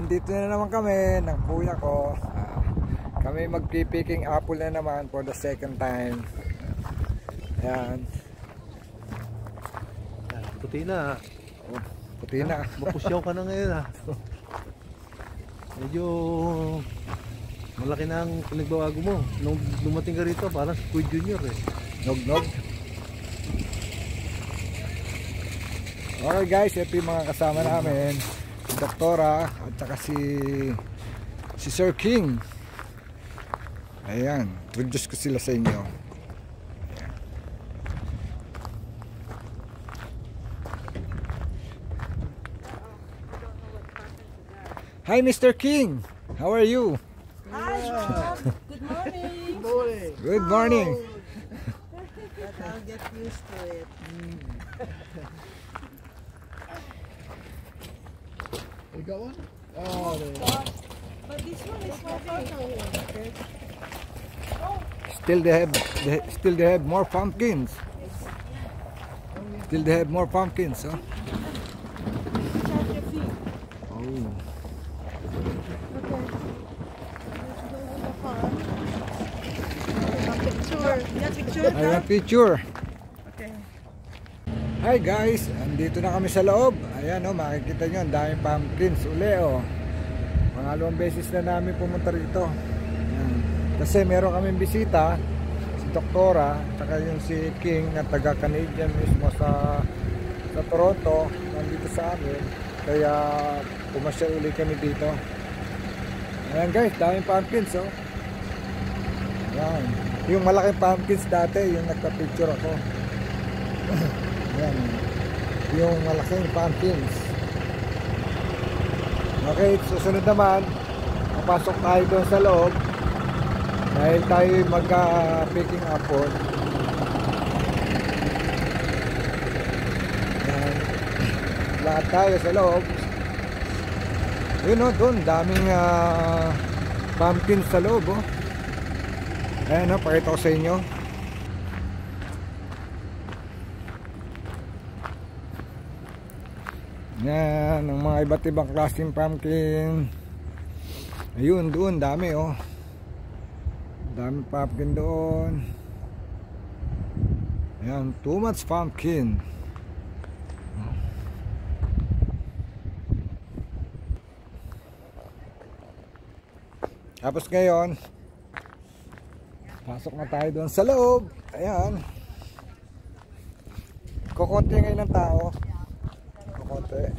andito na naman kami ng kuya ko. Kami magpipicking apple na naman for the second time. Ayan. Puti na. Oh, puti na. Mapusyaw ka na ngayon ha. Medyo malaki na ang pinagbawago mo. Nung dumating ka rito, parang Squid Junior eh. Nog-nog. Okay guys, ito yung mga kasama namin. Si Doktora at saka si Sir King. Ayan, introduce ko sila sa inyo. Ayan. Hi Mr. King, how are you? Hi, Rob. Good morning. Good morning. Good morning. But I'll get used to it. You got one? Oh, there you go. But this one is heavy. Still they have more pumpkins. Still they have more pumpkins, huh? Charge your feet. Oh. Okay. Let's go to the farm. Picture. Yeah, picture. I want picture. Okay. Hi guys, andito na kami sa loob. Ayan o, makikita nyo, ang daming pumpkins uli o. Pangalawang beses na namin pumunta rito. Ayan. Kasi meron kaming bisita, si Doktora, saka yung si King na taga-Canadian mismo sa Toronto, nandito sa amin. Kaya pumasya uli kami dito. Ayan guys, daming pumpkins o. Ayan. Yung malaking pumpkins dati, yung nagka-picture ako. Ayan. Yung malaking pumpkins. Okay, susunod naman, papasok tayo doon sa loob dahil tayo magka-picking apple. Ayan. Lahat tayo sa loob. Yun o, doon daming pumpkins sa loob o. Ayan o, pakita ko sa inyo. Yan, ang mga iba't ibang klaseng pumpkin. Ayun, doon, dami oh. Dami pumpkin doon. Ayan, too much pumpkin. Tapos ngayon, pasok na tayo doon sa loob. Ayan. Kukunti ngayon ng tao. Kukunti.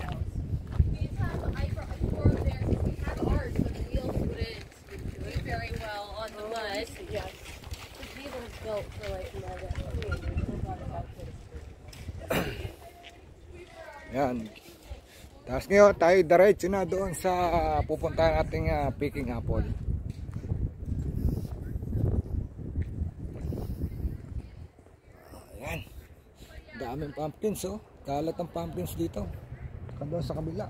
Ayan. Tapos ngayon tayo diretso na doon sa pupuntahan nating picking apple. Ayan. Daming pumpkins oh. Kalat ang pumpkins dito. Doon sa kabila.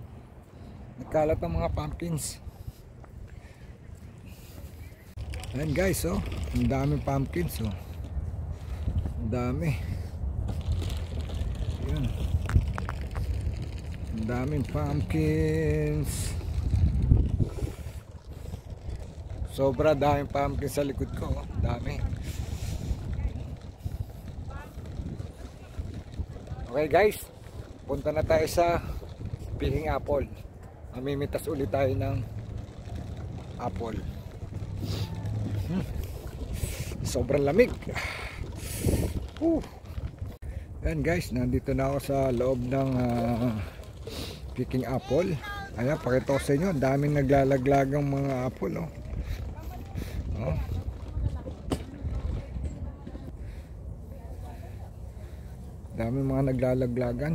Nagkalat ang mga pumpkins. Ayan guys oh. Ang daming pumpkins oh. Ang dami. Ayan. Ang daming pumpkins. Sobra daming pumpkins sa likod ko oh. Dami. Okay guys, punta na tayo sa picking apple. Mamimitas ulit tayo ng apple. Sobrang lamig. Ayan guys, nandito na ako sa loob ng picking apple. Ayan, pakita ko sa inyo, daming naglalaglagang mga apple oh. Oh. Daming mga naglalaglagan.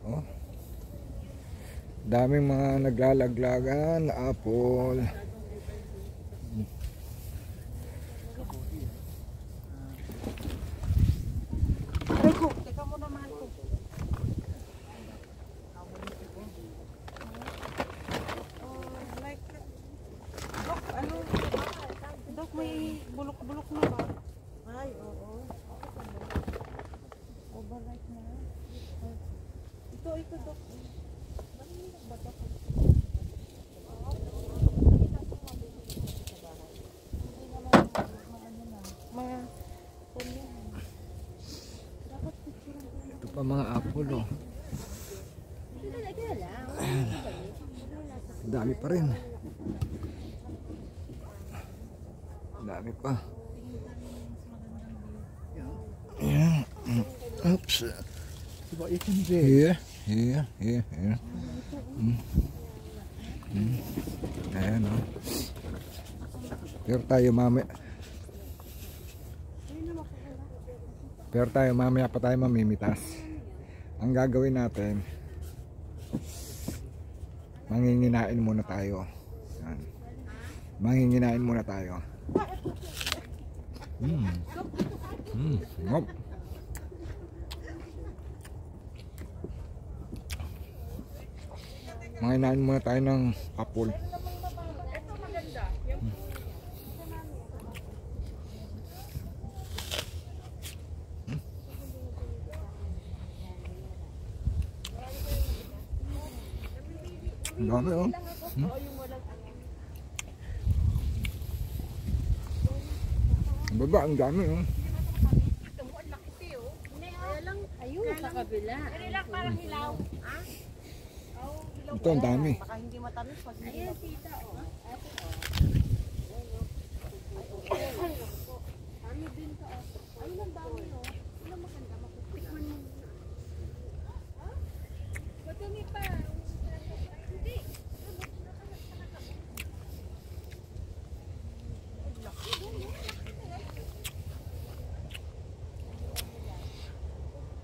Oh. Daming mga naglalaglagan na apple. Teka muna, mahal ko. Like, Dok, ano? Dok, may bulok-bulok na ba? Ay, oo. Overripe na. Ito, Dok. pa mga apple oh. Dami pa rin. Dami pa. Yeah. Oops. Here. Ayan oh. Pero tayo mamaya pa tayo mamimitas. Ang gagawin natin, manginginain muna tayo. Yan. Manginginain muna tayo. Ngop. Manginginain muna tayo ng apple. Ang dami oh. Baba, ang dami oh. Ayun, sa kabila. Ito ang dami. Baka hindi matamis pag hindi. Ayun, tita, oh. Dami din ka, oh. Ayun ang dami, oh. Ayun ang maganda, makutikman mo. Matumi pa. Hindi.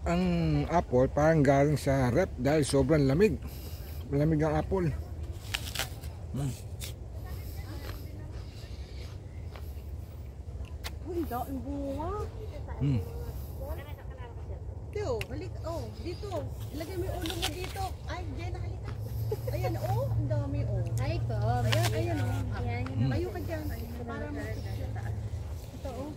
Ang apple parang galing sa rep dahil sobrang lamig. Malamig ang apple. Uy, daing bunga. Dito, halik. Oh, dito. Ilagay mo yung ulo mo dito. Ay, diyan halika. Ayan, oh. Ang dami, oh. Ay ko. Ayan, oh. Ayan. Tayo ka dyan. Para makikita. Ito, oh.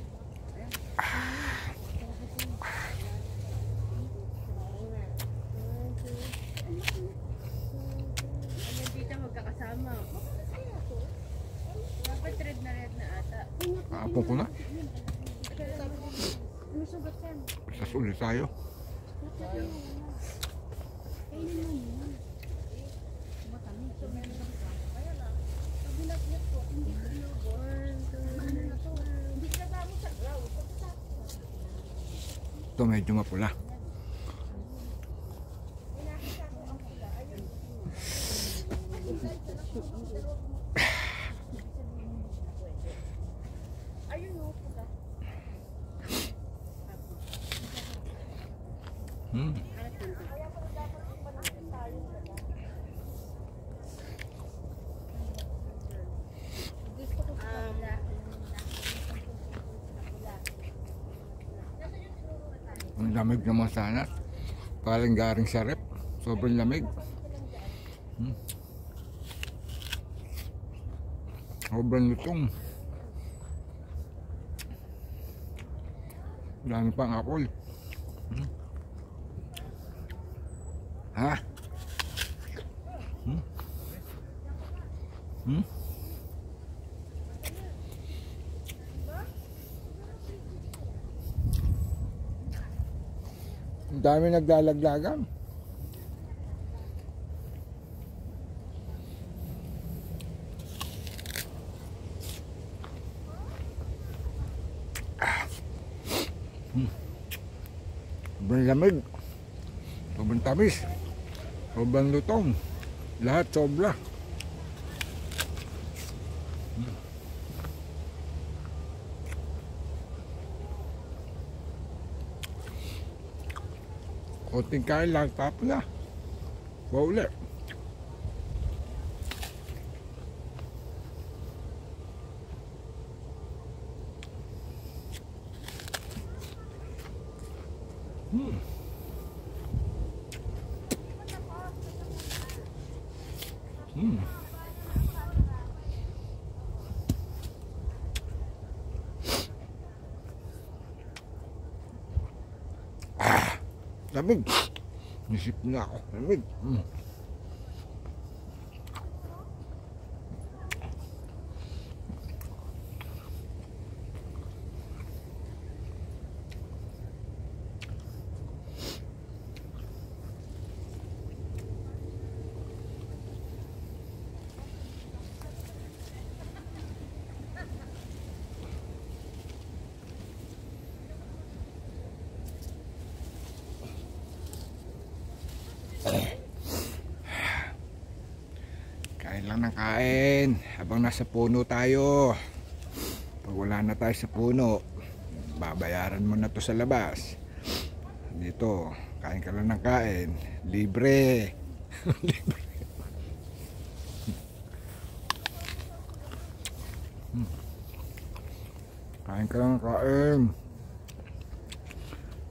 Ayan dito magkakasama. Dapat red na ata. Apple ko na. Ano sugat yan? Sasulit tayo. Ito medyo mapula. Ang lamig naman sana. Parang garing sa rep. Sobrang lamig. Sobrang lutong. Dami pang apple. Ha? Ang dami naglalaglagan. Sobrang lamig. Sobrang tamis. Sobrang lutong. Lahat sobra. Konting kain lang, tapos na. Bauli. Lamig. Nisip na ako. Lamig. lang ng kain habang nasa puno tayo. Pag wala na tayo sa puno, babayaran mo na to sa labas. Dito, kain ka lang ng kain, libre. Libre. Kain ka lang ng kain.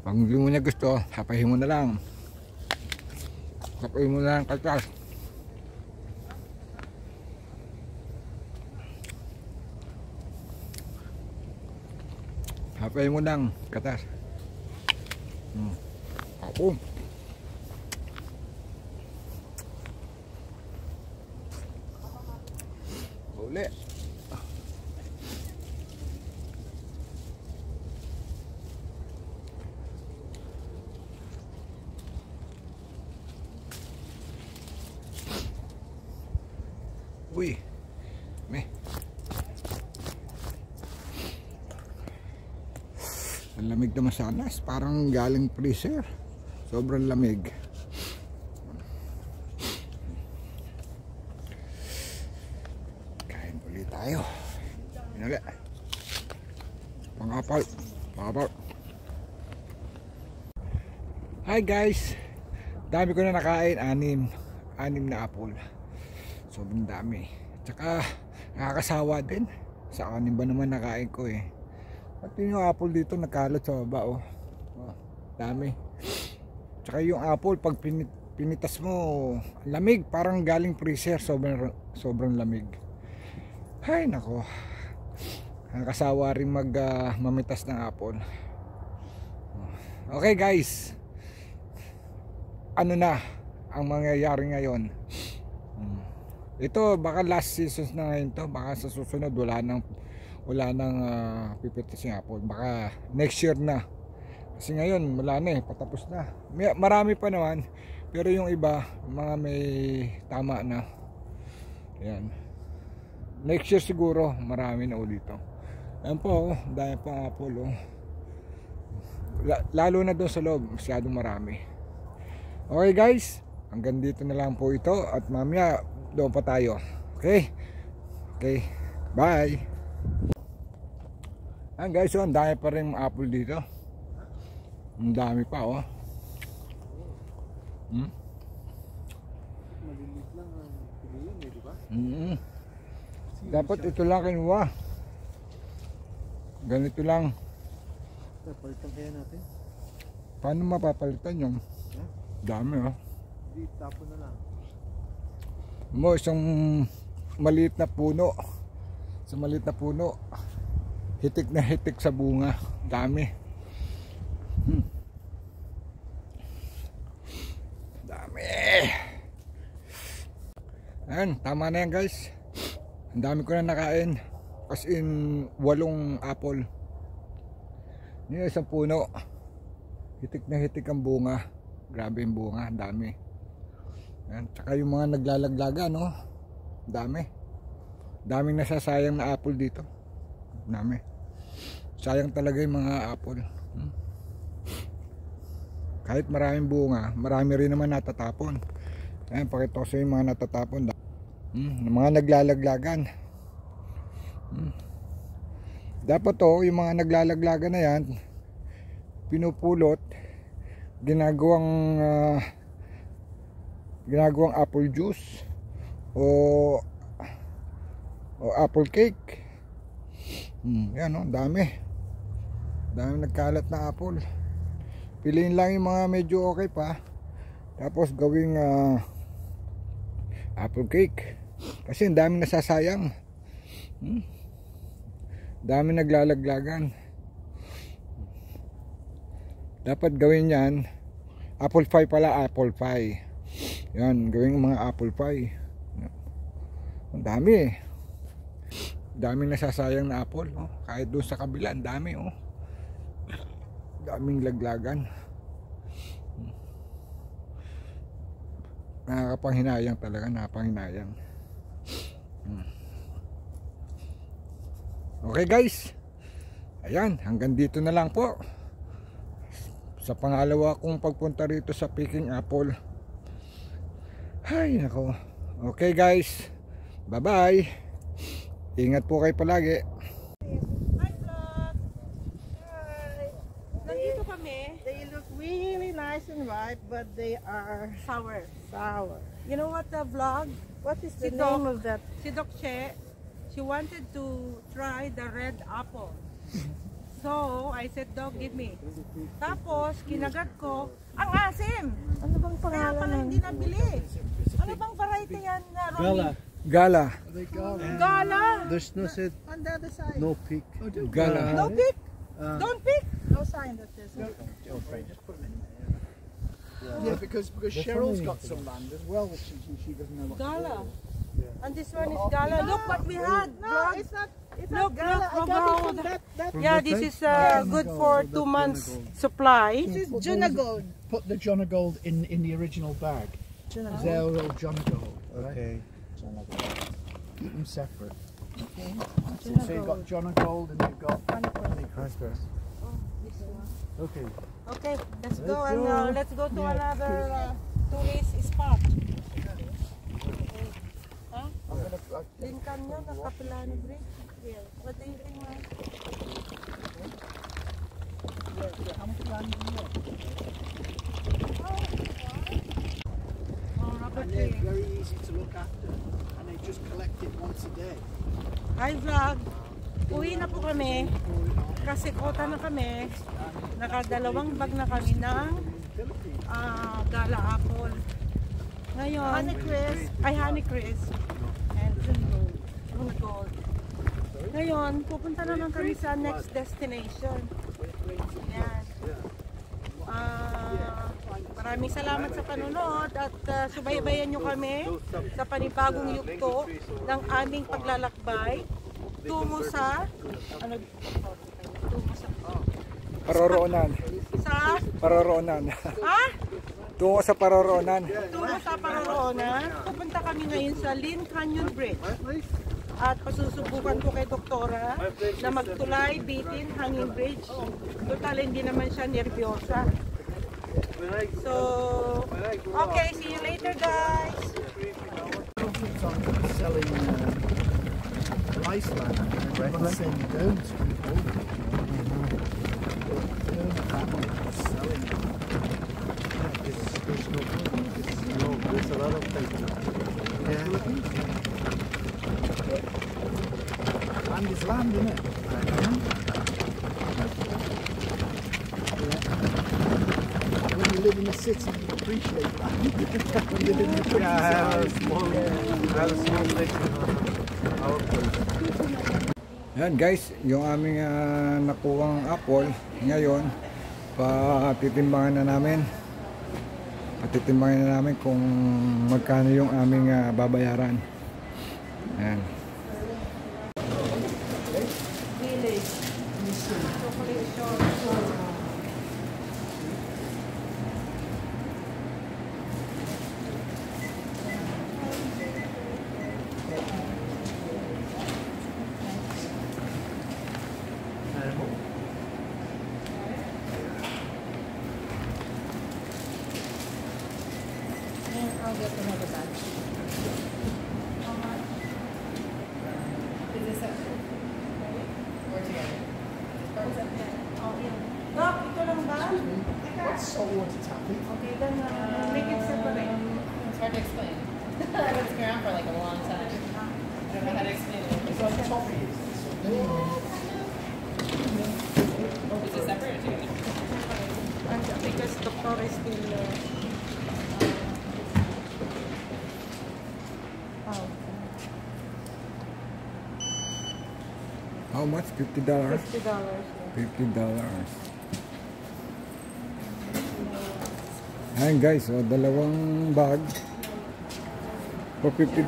Pag hindi mo niya gusto, hapahin mo na lang. Hapahin mo na lang kaltas. Hapahin mo lang katas. Ako. Uli. Uy, may ang lamig naman sana, parang galing freezer, sobrang lamig. Kain ulit tayo. Pinali pang-apal. Hi guys, dami ko na nakain, anim na apple. Sobrang dami. Tsaka nakakasawa din. Sa anim ba naman nakain ko eh. Pati yung apple dito nakalat sa baba oh. Dami. Tsaka yung apple pag pinitas mo, lamig, parang galing freezer, sobrang lamig. Hay nako. Nakakasawa rin mamitas ng apple. Okay guys. Ano na ang mangyayari ngayon? Ito baka last season na ngayon to, baka sa susunod wala nang pipitas yung apple, baka next year na, kasi ngayon wala na eh, patapos na. Marami pa naman, pero yung iba mga may tama na. Yan, next year siguro marami na ulit to. Yan po, dahil pang apple oh. Lalo na doon sa loob, masyadong marami. Okay guys, hanggang dito na lang po ito, at mamaya doon pa tayo. Okay, bye. Guys, so ang dami pa rin apple dito. Ang dami pa oh. Malilit lang ang piliin eh, di ba? Dapat ito lang kinuha. Ganito lang. Palitan kaya natin? Paano mapapalitan yung dami oh. Di tapon na lang. Mo isang maliit na puno. Sa maliit na puno, hitik na hitik sa bunga. Dami. Dami. Ayan, tama na yan guys. Ang dami ko na nakain. As in 8 apple. Yun isang puno. Hitik na hitik ang bunga. Grabe yung bunga, dami. Ayan, tsaka yung mga naglalaglaga no. Dami. Daming nasasayang na apple dito. Dami. Sayang talaga yung mga apple. Kahit maraming bunga, marami rin naman natatapon. Ayan, pakita ko sa yung mga natatapon. Mga naglalaglagan. Dapat to, yung mga naglalaglagan na yan, pinupulot, ginagawang apple juice o apple cake. Yan o, dami nagkalat na apple. Piliin lang yung mga medyo okay pa, tapos gawing apple cake, kasi ang dami nasasayang. Dami naglalaglagan. Dapat gawin yan apple pie pala, apple pie. Yan, gawin mga apple pie. Ang dami eh. Daming nasasayang na apple oh. Kahit doon sa kabila, ang dami oh. Daming laglagan. Nakakapanghinayang talaga, nakakapanghinayang. Okay guys, ayan, hanggang dito na lang po sa pangalawa kong pagpunta rito sa Picking Apple. Ay nako. Okay guys, Bye-bye. Ingat po kayo palagi. Hi, vlog! Hi! Nandito kami. They look really nice and ripe, but they are sour. You know what the vlog? What is the Si name Doc. of that? Si Doc Che, she wanted to try the red apple. So, I said, Doc, give me. Tapos, kinagat ko, ang asim! Ano bang Kaya pangalan pala nun? hindi nabili. Ano bang variety yan, Romy? Gala. Gala. Gala! There's no said On the other side. no pick. Gala. No pick? Don't pick? No sign that there's no. Yeah, because Cheryl's got some land as well, which she doesn't know what. Gala. And this one is Gala. Look what we had. No, it's not. It's Look, not Gala. look, I got how it from the- that. Yeah, this is good for 2 months supply. This is Junagold. Put the John Gold in the original bag. They're all John Gold. Okay. Keep them separate. So you've got John Gold and you've got Okay. Okay, let's go and let's go to another tourist spot. Huh? Lincoln yun, ang Capilano Bridge. Yeah. What do you think, man? how much land do you want? Oh, Robert And they're Lee. very easy to look after, and they just collect it once a day. Hi vlog! Uwi na po kami kasi kota na kami. Nakadalawang bag na kami ng Gala apple. Ngayon, Honeycrisp and June Gold. Ngayon, pupunta naman kami sa next destination. Yan. Maraming salamat sa panonood at subaybayan nyo kami sa panibagong yugto ng aming paglalakbay tungo sa Paroroonan. Paroroonan. ha? Tungo sa paroroonan. Tungo sa Paroroonan. Pupunta kami ngayon sa Lynn Canyon Bridge. At pasusubukan ko kay Doktora na magtulay, bitin, hanging bridge. Total, hindi naman siya nervyosa. So, okay, see you later guys! Selling Iceland, and saying don't. Selling. There's a lot of things. Land is land, isn't it? When you live in a city, you appreciate that. When you live in the countryside. I have a small section of our place. Yan guys, yung aming nakuwang apple ngayon, patitimbangan na namin. Patitimbangan na namin kung magkano yung aming babayaran. Yan. Village. Chocolate shop. I'll get another batch. Is this separate? Or together? Doc, ito lang ba? What's saltwater taffy? Okay, then make it separate. It's hard to explain. It's been around for like a long time. I don't know how to explain it. It's like toffee. Is it separate or together? And because Doctor is still How much? $50? $50. $50. Ayan guys, so dalawang bag for $50.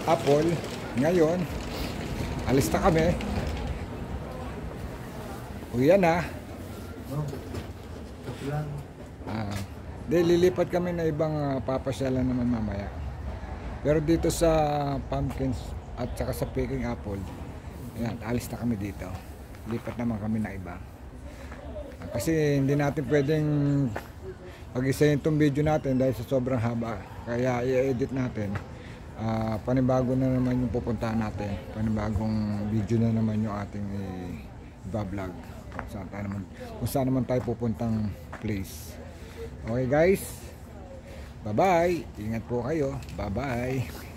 Apple, ngayon, alis na kami. Uyan na. Lilipat kami na ibang papasyalan naman mamaya. Pero dito sa pumpkins at saka sa picking apple, yan, alis na kami dito. Lipat naman kami na iba. Kasi hindi natin pwedeng pag-isahin itong video natin dahil sa sobrang haba. Kaya i-edit natin. Panibago na naman yung pupuntahan natin. Panibagong video na naman yung ating i-vlog. Kung saan naman tayo pupuntang place. Okay guys. Bye bye. Ingat po kayo. Bye bye.